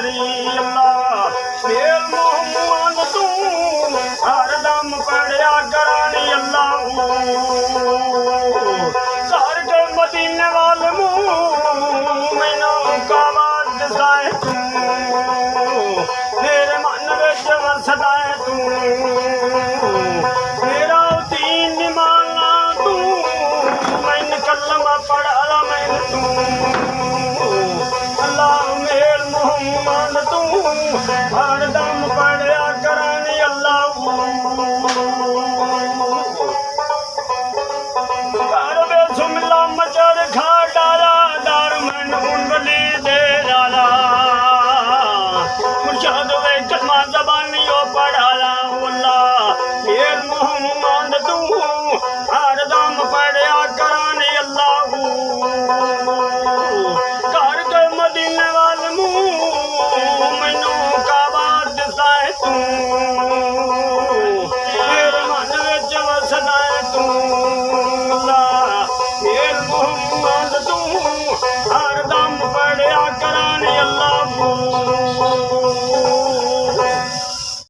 करी अल्लाह मेल मोहम्मद तू हर दम पढ़िया करानी अल्लाह घर के मदीने वाले मुँह मैनू कावाज दसाए तू मेरे मन विच वसदा है तू मेरा दीन माना तू मैनू कलमा पढ़ा मैं तू अल्लाह मेल मोहम्मद तू हर दम पढ़िया करानी अल्लाह सुमिला मचर खा डाला दार मन उंगली दे डाला मुर्शद वे कलमा ज़बान